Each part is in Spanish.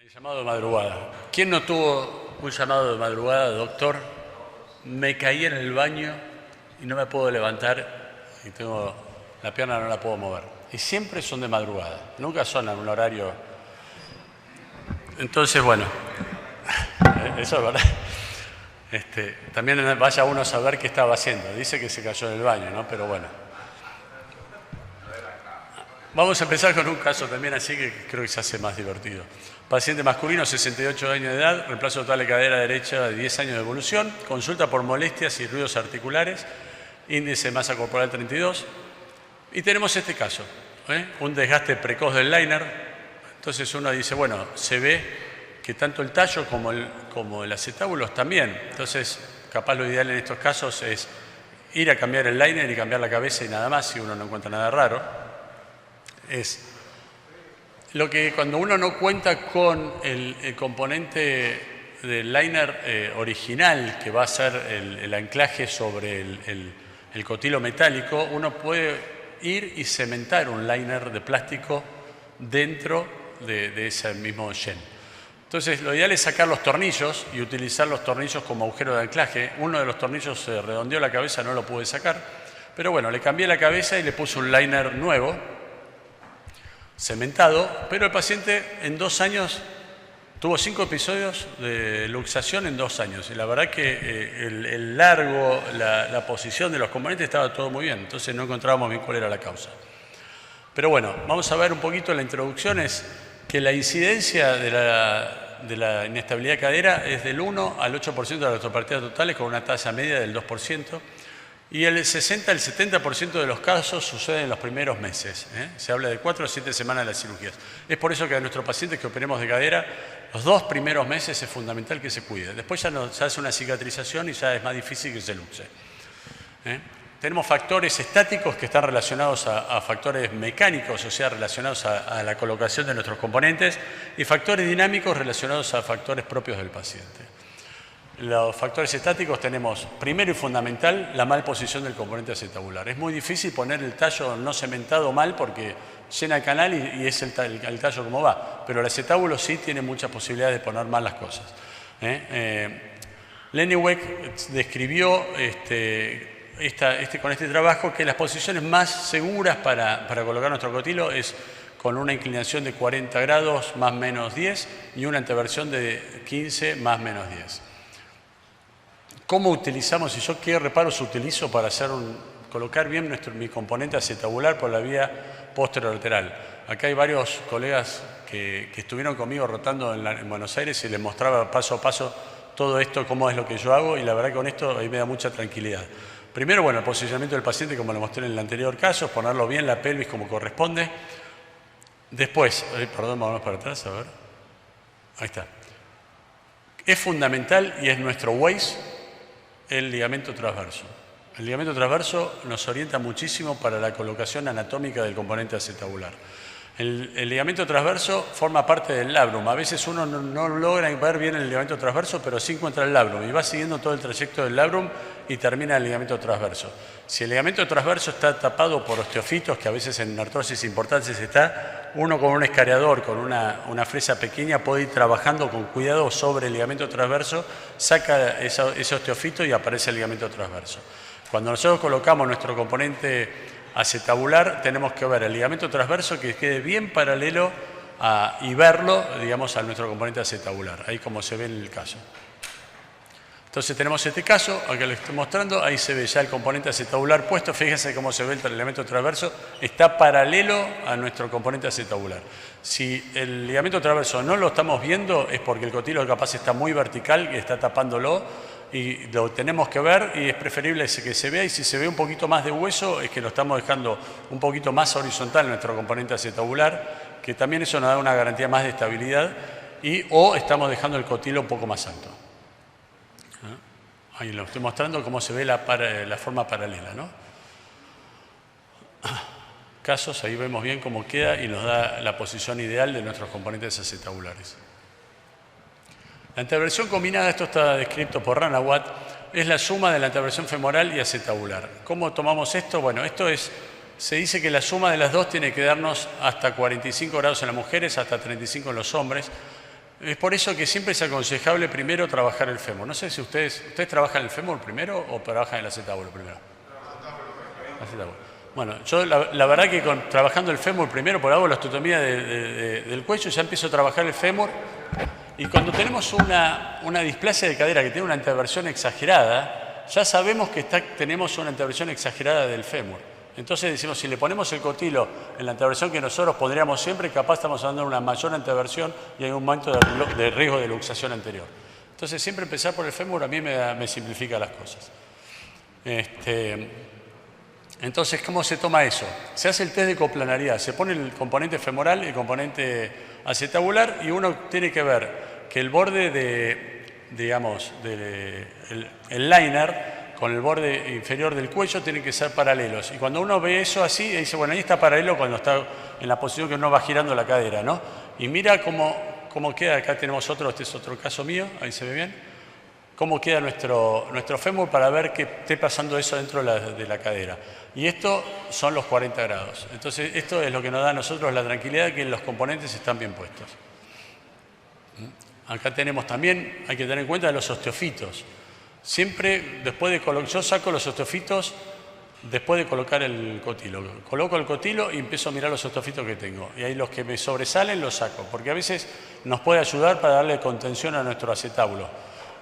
El llamado de madrugada. ¿Quién no tuvo un llamado de madrugada, doctor? Me caí en el baño y no me puedo levantar y tengo la pierna, no la puedo mover. Y siempre son de madrugada, nunca son a un horario. Entonces, bueno, eso es verdad. También vaya uno a saber qué estaba haciendo. Dice que se cayó en el baño, ¿no? Pero bueno. Vamos a empezar con un caso también así que creo que se hace más divertido. Paciente masculino, 68 años de edad, reemplazo total de cadera derecha de 10 años de evolución, consulta por molestias y ruidos articulares, índice de masa corporal 32. Y tenemos este caso, un desgaste precoz del liner. Entonces uno dice, bueno, se ve que tanto el tallo como el acetábulo también. Entonces, capaz lo ideal en estos casos es ir a cambiar el liner y cambiar la cabeza y nada más, si uno no encuentra nada raro. Es lo que cuando uno no cuenta con el componente del liner original, que va a ser el anclaje sobre el cotilo metálico, uno puede ir y cementar un liner de plástico dentro de ese mismo shen. Entonces, lo ideal es sacar los tornillos y utilizar los tornillos como agujero de anclaje. Uno de los tornillos se redondeó la cabeza, no lo pude sacar, pero bueno, le cambié la cabeza y le puse un liner nuevo, cementado, pero el paciente en 2 años tuvo 5 episodios de luxación en 2 años y la verdad que el largo, la posición de los componentes estaba todo muy bien, entonces no encontrábamos bien cuál era la causa. Pero bueno, vamos a ver un poquito la introducción, es que la incidencia de la inestabilidad de cadera es del 1 al 8% de las artropatías totales con una tasa media del 2%. Y el 60 al 70% de los casos suceden en los primeros meses. Se habla de 4 a 7 semanas de las cirugías. Es por eso que a nuestros pacientes que operemos de cadera, los 2 primeros meses es fundamental que se cuide. Después ya se hace una cicatrización y ya es más difícil que se luxe. Tenemos factores estáticos que están relacionados a factores mecánicos, o sea, relacionados a la colocación de nuestros componentes, y factores dinámicos relacionados a factores propios del paciente. Los factores estáticos tenemos, primero y fundamental, la mal posición del componente acetabular. Es muy difícil poner el tallo no cementado mal porque llena el canal y es el tallo como va, pero el acetábulo sí tiene muchas posibilidades de poner mal las cosas. Leniwek describió con este trabajo que las posiciones más seguras para colocar nuestro cotilo es con una inclinación de 40 grados más menos 10 y una anteversión de 15 más menos 10. ¿Cómo utilizamos y yo qué reparos utilizo para colocar bien mi componente acetabular por la vía posterolateral? Acá hay varios colegas que estuvieron conmigo rotando en Buenos Aires y les mostraba paso a paso todo esto, cómo es lo que yo hago, y la verdad que con esto ahí me da mucha tranquilidad. Primero, bueno, el posicionamiento del paciente, como lo mostré en el anterior caso, ponerlo bien la pelvis como corresponde. Después, perdón, vamos para atrás, a ver. Ahí está. Es fundamental y es nuestro Waze el ligamento transverso. El ligamento transverso nos orienta muchísimo para la colocación anatómica del componente acetabular. El ligamento transverso forma parte del labrum. A veces uno no logra ver bien el ligamento transverso, pero sí encuentra el labrum y va siguiendo todo el trayecto del labrum y termina el ligamento transverso. Si el ligamento transverso está tapado por osteofitos, que a veces en artrosis importantes está, uno con un escareador, con una fresa pequeña, puede ir trabajando con cuidado sobre el ligamento transverso, saca ese osteofito y aparece el ligamento transverso. Cuando nosotros colocamos nuestro componente acetabular, tenemos que ver el ligamento transverso que quede bien paralelo y verlo, digamos, a nuestro componente acetabular, ahí como se ve en el caso. Entonces tenemos este caso, acá les estoy mostrando, ahí se ve ya el componente acetabular puesto, fíjense cómo se ve el ligamento transverso, está paralelo a nuestro componente acetabular. Si el ligamento transverso no lo estamos viendo es porque el cotilo capaz está muy vertical y está tapándolo y lo tenemos que ver y es preferible que se vea, y si se ve un poquito más de hueso es que lo estamos dejando un poquito más horizontal nuestro componente acetabular, que también eso nos da una garantía más de estabilidad, o estamos dejando el cotilo un poco más alto. Ahí lo estoy mostrando cómo se ve la forma paralela, ¿no? Casos, ahí vemos bien cómo queda y nos da la posición ideal de nuestros componentes acetabulares. La anteversión combinada, esto está descrito por Ranawat, es la suma de la anteversión femoral y acetabular. ¿Cómo tomamos esto? Bueno, se dice que la suma de las dos tiene que darnos hasta 45 grados en las mujeres, hasta 35 en los hombres. Es por eso que siempre es aconsejable primero trabajar el fémur. No sé si ustedes trabajan el fémur primero o trabajan el acetábulo primero. Acetábulo. Bueno, yo la verdad que trabajando el fémur primero, por hago la osteotomía del cuello, ya empiezo a trabajar el fémur. Y cuando tenemos una displasia de cadera que tiene una anteversión exagerada, ya sabemos que tenemos una anteversión exagerada del fémur. Entonces decimos, si le ponemos el cotilo en la anteversión que nosotros pondríamos siempre, capaz estamos dando una mayor anteversión y hay un aumento de riesgo de luxación anterior. Entonces siempre empezar por el fémur a mí me simplifica las cosas. Entonces, ¿cómo se toma eso? Se hace el test de coplanaridad, se pone el componente femoral y el componente acetabular y uno tiene que ver que el borde el liner con el borde inferior del cuello tienen que ser paralelos. Y cuando uno ve eso así, dice, bueno, ahí está paralelo cuando está en la posición que uno va girando la cadera, ¿no? Y mira cómo queda, acá tenemos otro, este es otro caso mío, ahí se ve bien, cómo queda nuestro fémur para ver que esté pasando eso dentro de la cadera. Y esto son los 40 grados. Entonces, esto es lo que nos da a nosotros la tranquilidad de que los componentes están bien puestos. Acá tenemos también, hay que tener en cuenta los osteofitos. Siempre, yo saco los osteofitos después de colocar el cotilo. Coloco el cotilo y empiezo a mirar los osteofitos que tengo. Y ahí los que me sobresalen los saco, porque a veces nos puede ayudar para darle contención a nuestro acetábulo.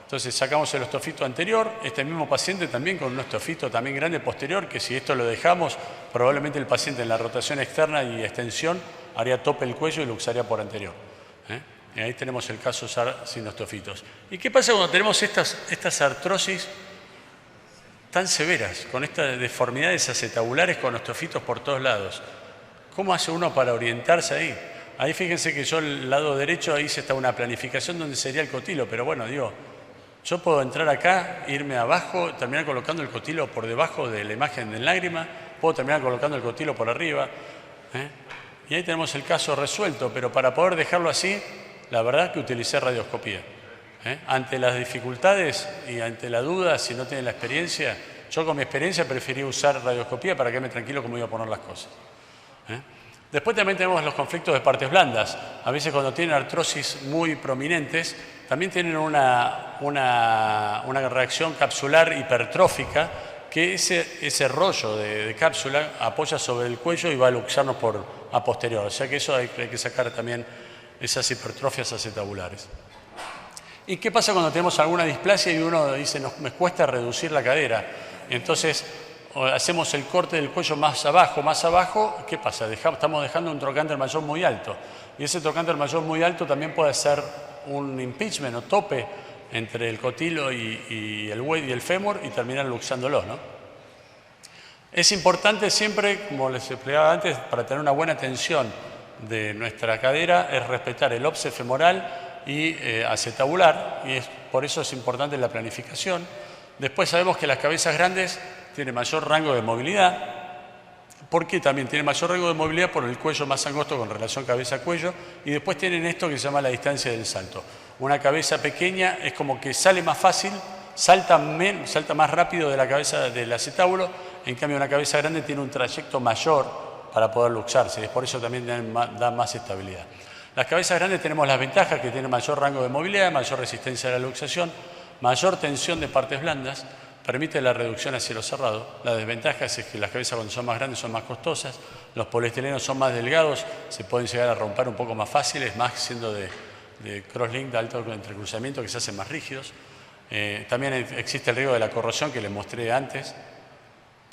Entonces sacamos el osteofito anterior, este mismo paciente también con un osteofito también grande posterior, que si esto lo dejamos, probablemente el paciente en la rotación externa y extensión haría tope el cuello y luxaría por anterior. Y ahí tenemos el caso sin osteofitos. ¿Y qué pasa cuando tenemos estas artrosis tan severas, con estas deformidades acetabulares con osteofitos por todos lados? ¿Cómo hace uno para orientarse ahí? Ahí fíjense que yo el lado derecho ahí está una planificación donde sería el cotilo, pero bueno, digo, yo puedo entrar acá, irme abajo, terminar colocando el cotilo por debajo de la imagen del lágrima, puedo terminar colocando el cotilo por arriba. Y ahí tenemos el caso resuelto, pero para poder dejarlo así, la verdad que utilicé radioscopía. Ante las dificultades y ante la duda, si no tienen la experiencia, yo con mi experiencia preferí usar radioscopía para quedarme tranquilo cómo iba a poner las cosas. Después también tenemos los conflictos de partes blandas. A veces cuando tienen artrosis muy prominentes, también tienen una reacción capsular hipertrófica, que ese rollo de cápsula apoya sobre el cuello y va a luxarnos a posterior. O sea que eso hay que sacar también esas hipertrofias acetabulares. ¿Y qué pasa cuando tenemos alguna displasia y uno dice, me cuesta reducir la cadera? Entonces, hacemos el corte del cuello más abajo, ¿qué pasa? Estamos dejando un trocánter mayor muy alto. Y ese trocánter mayor muy alto también puede ser un impingement o tope entre el cotilo y el fémur y terminar luxándolo, ¿no? Es importante siempre, como les explicaba antes, para tener una buena tensión de nuestra cadera, es respetar el óbse femoral y acetabular, y por eso es importante la planificación. Después sabemos que las cabezas grandes tienen mayor rango de movilidad, porque también tienen mayor rango de movilidad por el cuello más angosto con relación cabeza-cuello, y después tienen esto que se llama la distancia del salto. Una cabeza pequeña es como que sale más fácil, salta más rápido de la cabeza del acetábulo, en cambio una cabeza grande tiene un trayecto mayor para poder luxarse, y por eso también da más estabilidad. Las cabezas grandes tenemos las ventajas que tienen mayor rango de movilidad, mayor resistencia a la luxación, mayor tensión de partes blandas, permite la reducción a cielo cerrado. La desventaja es que las cabezas cuando son más grandes son más costosas, los poliestirenos son más delgados, se pueden llegar a romper un poco más fáciles, más siendo de crosslink, de alto entrecruzamiento, que se hacen más rígidos. También existe el riesgo de la corrosión que les mostré antes.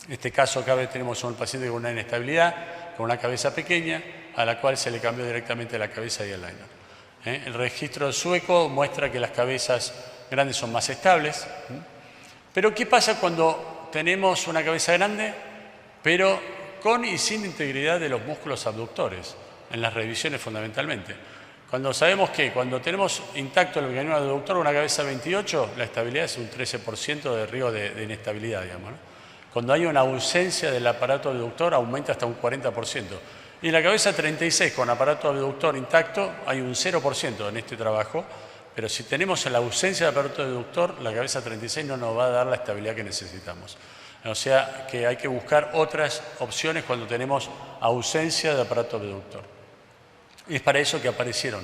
En este caso acá tenemos a un paciente con una inestabilidad, con una cabeza pequeña, a la cual se le cambió directamente la cabeza y el liner. El registro sueco muestra que las cabezas grandes son más estables. Pero ¿qué pasa cuando tenemos una cabeza grande, pero con y sin integridad de los músculos abductores? En las revisiones fundamentalmente. Cuando sabemos que cuando tenemos intacto el mecanismo abductor, una cabeza 28, la estabilidad es un 13% de riesgo de inestabilidad, digamos, ¿no? Cuando hay una ausencia del aparato abductor, aumenta hasta un 40%. Y en la cabeza 36, con aparato abductor intacto, hay un 0% en este trabajo. Pero si tenemos la ausencia de aparato abductor, la cabeza 36 no nos va a dar la estabilidad que necesitamos. O sea que hay que buscar otras opciones cuando tenemos ausencia de aparato abductor. Y es para eso que aparecieron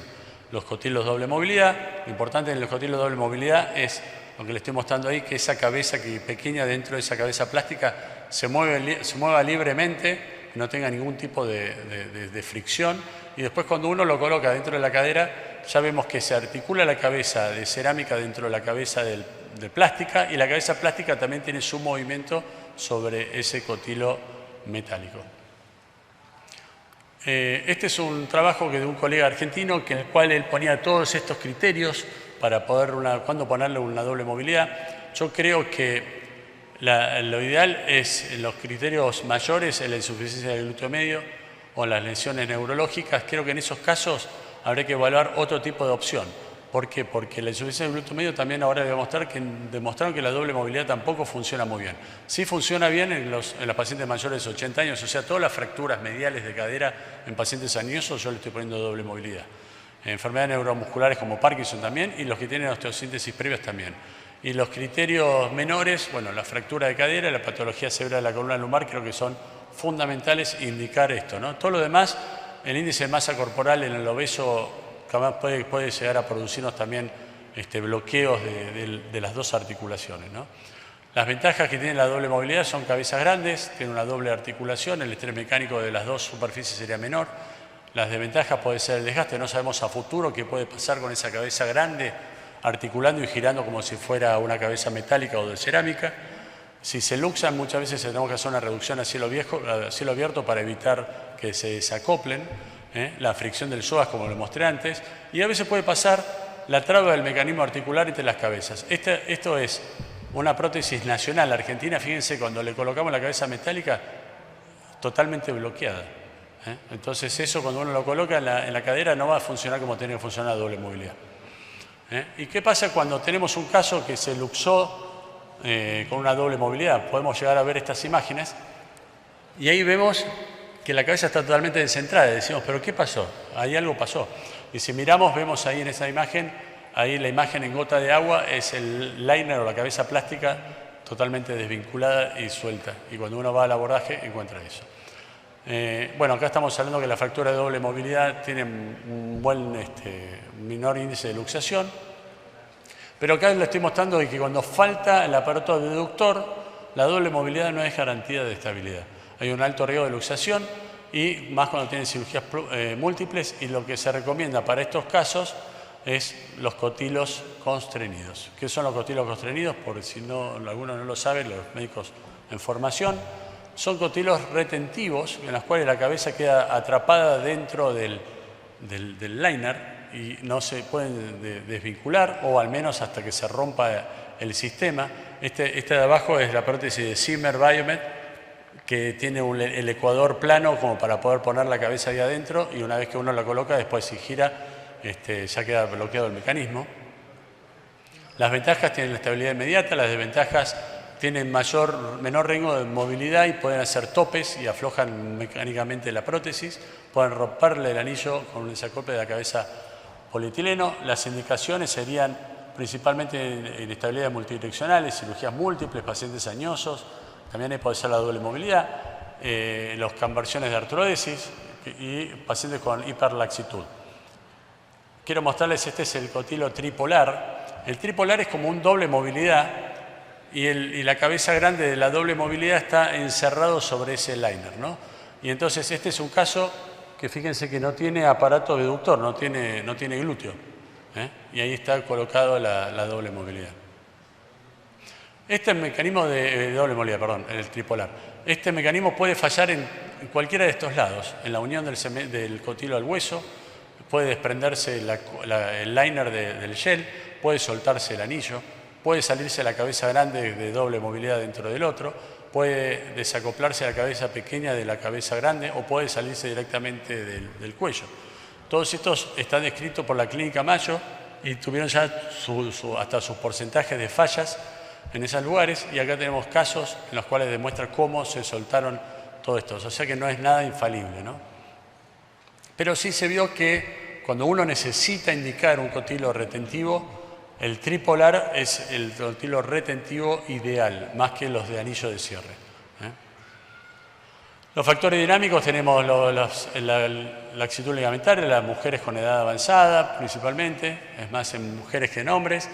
los cotilos doble movilidad. Lo importante en los cotilos doble movilidad es lo que le estoy mostrando ahí, que esa cabeza pequeña dentro de esa cabeza plástica se mueva libremente, no tenga ningún tipo de fricción, y después cuando uno lo coloca dentro de la cadera ya vemos que se articula la cabeza de cerámica dentro de la cabeza de plástica, y la cabeza plástica también tiene su movimiento sobre ese cotilo metálico. Este es un trabajo de un colega argentino en el cual él ponía todos estos criterios para poder cuándo ponerle una doble movilidad. Yo creo que lo ideal es los criterios mayores, en la insuficiencia del glúteo medio o las lesiones neurológicas. Creo que en esos casos habría que evaluar otro tipo de opción. ¿Por qué? Porque la insuficiencia del glúteo medio también ahora demostraron que la doble movilidad tampoco funciona muy bien. Sí funciona bien en los pacientes mayores de 80 años, o sea, todas las fracturas mediales de cadera en pacientes añosos yo le estoy poniendo doble movilidad. Enfermedades neuromusculares como Parkinson también, y los que tienen osteosíntesis previas también. Y los criterios menores, bueno, la fractura de cadera, la patología severa de la columna lumbar, creo que son fundamentales indicar esto, ¿no? Todo lo demás, el índice de masa corporal en el obeso además puede llegar a producirnos también bloqueos de las dos articulaciones, ¿no? Las ventajas que tiene la doble movilidad son cabezas grandes, tiene una doble articulación, el estrés mecánico de las dos superficies sería menor. Las desventajas puede ser el desgaste, no sabemos a futuro qué puede pasar con esa cabeza grande articulando y girando como si fuera una cabeza metálica o de cerámica. Si se luxan, muchas veces tenemos que hacer una reducción a cielo abierto para evitar que se desacoplen, la fricción del psoas, como lo mostré antes, y a veces puede pasar la traba del mecanismo articular entre las cabezas. Esto es una prótesis nacional argentina, fíjense, cuando le colocamos la cabeza metálica, totalmente bloqueada. Entonces eso, cuando uno lo coloca en la cadera, no va a funcionar como tiene que funcionar la doble movilidad. ¿Y qué pasa cuando tenemos un caso que se luxó con una doble movilidad? Podemos llegar a ver estas imágenes y ahí vemos que la cabeza está totalmente descentrada. Decimos, ¿pero qué pasó? Ahí algo pasó. Y si miramos, vemos ahí en esa imagen, ahí la imagen en gota de agua es el liner o la cabeza plástica totalmente desvinculada y suelta. Y cuando uno va al abordaje encuentra eso. Bueno, acá estamos hablando que la fractura de doble movilidad tiene un buen menor índice de luxación, pero acá le estoy mostrando que cuando falta el aparato abductor, la doble movilidad no es garantía de estabilidad. Hay un alto riesgo de luxación y más cuando tienen cirugías múltiples, y lo que se recomienda para estos casos es los cotilos constreñidos. ¿Qué son los cotilos constreñidos? Porque si no, alguno no lo sabe, los médicos en formación. Son cotilos retentivos en los cuales la cabeza queda atrapada dentro del liner y no se pueden desvincular, o al menos hasta que se rompa el sistema. Este de abajo es la prótesis de Zimmer Biomet, que tiene el ecuador plano como para poder poner la cabeza ahí adentro, y una vez que uno la coloca, después si gira, ya queda bloqueado el mecanismo. Las ventajas tienen la estabilidad inmediata, las desventajas tienen menor rango de movilidad y pueden hacer topes y aflojan mecánicamente la prótesis, pueden romperle el anillo con un desacople de la cabeza polietileno. Las indicaciones serían principalmente inestabilidades multidireccionales, cirugías múltiples, pacientes añosos, también puede ser la doble movilidad, las conversiones de artrodesis y pacientes con hiperlaxitud. Quiero mostrarles, este es el cotilo tripolar. El tripolar es como un doble movilidad, y la cabeza grande de la doble movilidad está encerrado sobre ese liner, ¿no? Y entonces este es un caso que fíjense que no tiene aparato abductor, no tiene glúteo, y ahí está colocado la doble movilidad. Este mecanismo de doble movilidad, perdón, el tripolar, este mecanismo puede fallar en cualquiera de estos lados, en la unión del cotilo al hueso, puede desprenderse el liner del gel, puede soltarse el anillo, puede salirse la cabeza grande de doble movilidad dentro del otro, puede desacoplarse la cabeza pequeña de la cabeza grande, o puede salirse directamente del cuello. Todos estos están descritos por la Clínica Mayo y tuvieron ya hasta sus porcentajes de fallas en esos lugares, y acá tenemos casos en los cuales demuestra cómo se soltaron todos estos. O sea que no es nada infalible, ¿no? Pero sí se vio que cuando uno necesita indicar un cotilo retentivo, el tripolar es el cotilo retentivo ideal, más que los de anillo de cierre. Los factores dinámicos tenemos la laxitud ligamentaria, las mujeres con edad avanzada principalmente, es más en mujeres que en hombres.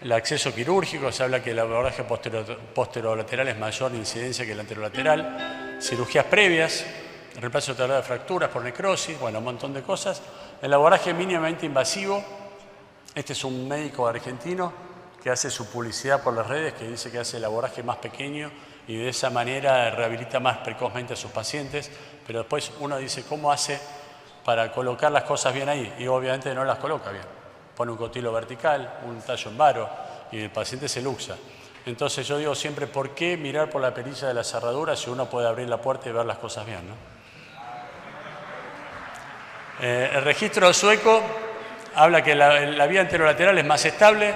El acceso quirúrgico, se habla que el abordaje posterolateral es mayor incidencia que el anterolateral. Cirugías previas, reemplazo total de fracturas por necrosis, bueno, un montón de cosas. El abordaje mínimamente invasivo, este es un médico argentino que hace su publicidad por las redes, que dice que hace el abordaje más pequeño y de esa manera rehabilita más precozmente a sus pacientes, pero después uno dice, ¿cómo hace para colocar las cosas bien ahí? Y obviamente no las coloca bien. Pone un cotilo vertical, un tallo en varo y el paciente se luxa. Entonces yo digo siempre, ¿por qué mirar por la perilla de la cerradura si uno puede abrir la puerta y ver las cosas bien, ¿no? El registro sueco habla que la vía anterolateral es más estable,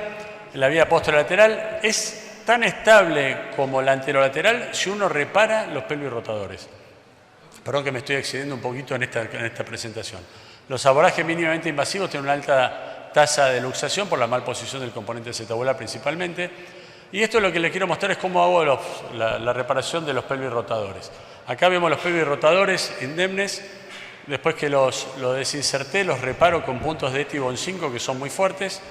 la vía posterolateral es tan estable como la anterolateral si uno repara los pelvis rotadores. Perdón que me estoy excediendo un poquito en esta presentación. Los abordajes mínimamente invasivos tienen una alta tasa de luxación por la mal posición del componente acetabular principalmente. Y esto lo que les quiero mostrar es cómo hago la reparación de los pelvis rotadores. Acá vemos los pelvis rotadores indemnes. Después que los desinserté, los reparo con puntos de Etibond 5 que son muy fuertes.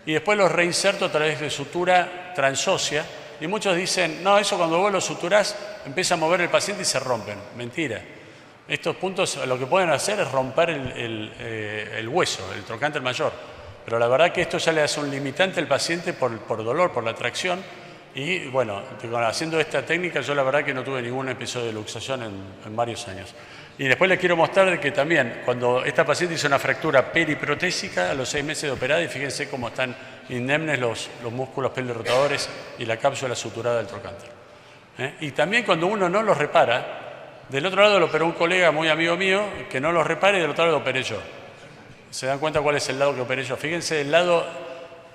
Y después los reinserto a través de sutura transósea. Y muchos dicen, no, eso cuando vos lo suturás empieza a mover el paciente y se rompen. Mentira. Estos puntos lo que pueden hacer es romper el hueso, el trocánter mayor. Pero la verdad que esto ya le hace un limitante al paciente por dolor, por la tracción. Y bueno, haciendo esta técnica yo la verdad que no tuve ningún episodio de luxación en varios años. Y después les quiero mostrar que también cuando esta paciente hizo una fractura periprotésica a los 6 meses de operada, y fíjense cómo están indemnes los músculos pelvis-rotadores y la cápsula suturada del trocánter. Y también cuando uno no los repara, del otro lado lo operó un colega muy amigo mío que no los repara y del otro lado lo operé yo. ¿Se dan cuenta cuál es el lado que operé yo? Fíjense el lado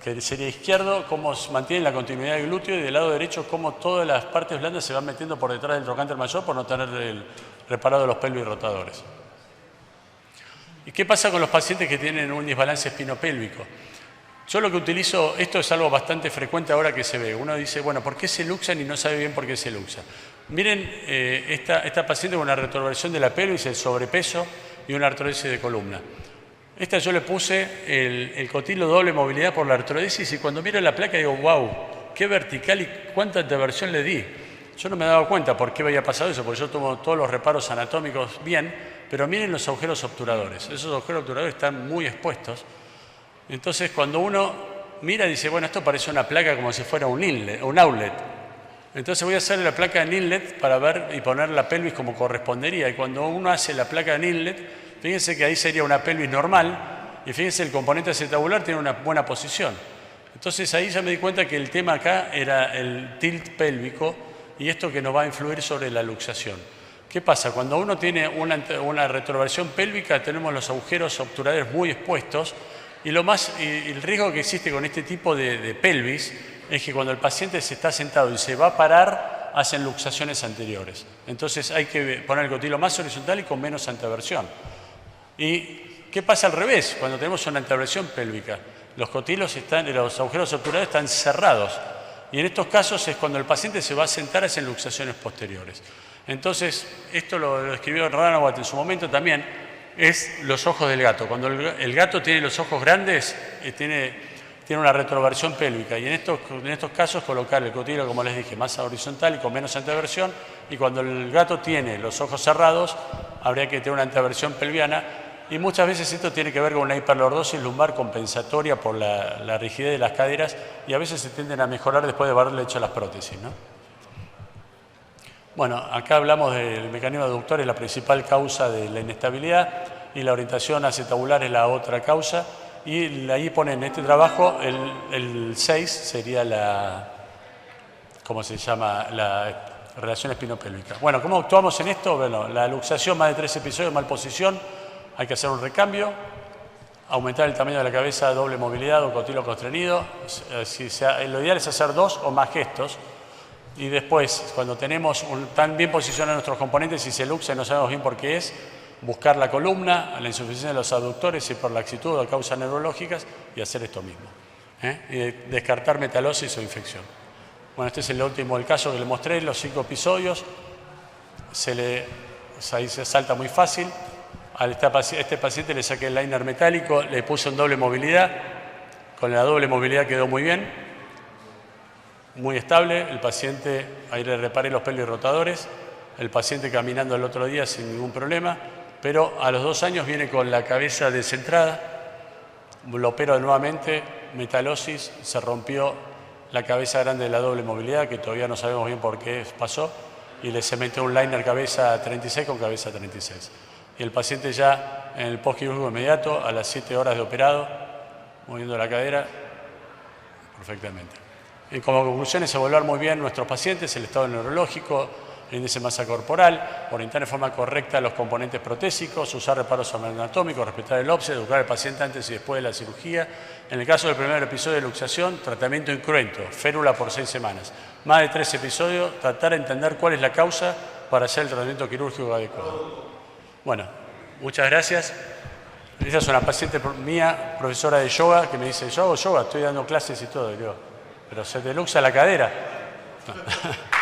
que sería izquierdo, cómo mantiene la continuidad del glúteo, y del lado derecho cómo todas las partes blandas se van metiendo por detrás del trocánter mayor por no tener reparado los pelvis rotadores. ¿Y qué pasa con los pacientes que tienen un desbalance espinopélvico? Yo lo que utilizo, esto es algo bastante frecuente ahora que se ve. Uno dice, bueno, ¿por qué se luxan? Y no sabe bien por qué se luxa. Miren, esta paciente con una retroversión de la pelvis, el sobrepeso y una artrodesis de columna. Esta yo le puse el cotilo doble movilidad por la artrodesis y cuando miro la placa digo, wow, qué vertical y cuánta anteversión le di. Yo no me daba cuenta por qué había pasado eso, porque yo tomo todos los reparos anatómicos bien, pero miren los agujeros obturadores. Esos agujeros obturadores están muy expuestos. Entonces cuando uno mira dice, bueno, esto parece una placa como si fuera un inlet, un outlet. Entonces voy a hacer la placa en inlet para ver y poner la pelvis como correspondería. Y cuando uno hace la placa en inlet, fíjense que ahí sería una pelvis normal y fíjense el componente acetabular tiene una buena posición. Entonces ahí ya me di cuenta que el tema acá era el tilt pélvico y esto que nos va a influir sobre la luxación. ¿Qué pasa? Cuando uno tiene una retroversión pélvica tenemos los agujeros obturadores muy expuestos y el riesgo que existe con este tipo de pelvis es que cuando el paciente se está sentado y se va a parar hacen luxaciones anteriores. Entonces hay que poner el cotilo más horizontal y con menos anteversión. ¿Y qué pasa al revés? Cuando tenemos una anteversión pélvica, los agujeros obturadores están cerrados. Y en estos casos es cuando el paciente se va a sentar, hacen luxaciones posteriores. Entonces, esto lo escribió Ranawat en su momento también, es los ojos del gato. Cuando el gato tiene los ojos grandes, tiene una retroversión pélvica. Y en estos casos colocar el cotilo, como les dije, más horizontal y con menos anteversión. Y cuando el gato tiene los ojos cerrados, habría que tener una anteversión pelviana. Y muchas veces esto tiene que ver con una hiperlordosis lumbar compensatoria por la rigidez de las caderas y a veces se tienden a mejorar después de haberle hecho las prótesis, ¿no? Bueno, acá hablamos del mecanismo aductor, es la principal causa de la inestabilidad y la orientación acetabular es la otra causa. Y ahí ponen en este trabajo el 6 sería ¿cómo se llama? La relación espinopélvica. Bueno, ¿cómo actuamos en esto? Bueno, la luxación, más de 3 episodios, malposición. Hay que hacer un recambio, aumentar el tamaño de la cabeza, doble movilidad o cotilo constreñido. Lo ideal es hacer 2 o más gestos. Y después, cuando tenemos tan bien posicionados nuestros componentes y se luxa y no sabemos bien por qué es, buscar la columna, la insuficiencia de los aductores y por laxitud o causas neurológicas y hacer esto mismo. Y descartar metalosis o infección. Bueno, este es el último del caso que le mostré, los 5 episodios. Se le ahí se salta muy fácil. A este paciente le saqué el liner metálico, le puse en doble movilidad. Con la doble movilidad quedó muy bien, muy estable. El paciente, ahí le reparé los pelirrotadores. El paciente caminando el otro día sin ningún problema, pero a los 2 años viene con la cabeza descentrada. Lo opero nuevamente, metalosis, se rompió la cabeza grande de la doble movilidad, que todavía no sabemos bien por qué pasó, y le cementé un liner cabeza 36 con cabeza 36. Y el paciente ya en el postquirúrgico inmediato, a las 7 horas de operado, moviendo la cadera perfectamente. Y como conclusiones, evaluar muy bien nuestros pacientes, el estado neurológico, el índice de masa corporal, orientar en forma correcta los componentes protésicos, usar reparos anatómicos, respetar el offset, educar al paciente antes y después de la cirugía. En el caso del primer episodio de luxación, tratamiento incruento, férula por 6 semanas. Más de 3 episodios, tratar de entender cuál es la causa para hacer el tratamiento quirúrgico adecuado. Bueno, muchas gracias. Esa es una paciente mía, profesora de yoga, que me dice, yo hago yoga, estoy dando clases y todo. Y digo, pero se te luxa la cadera. No.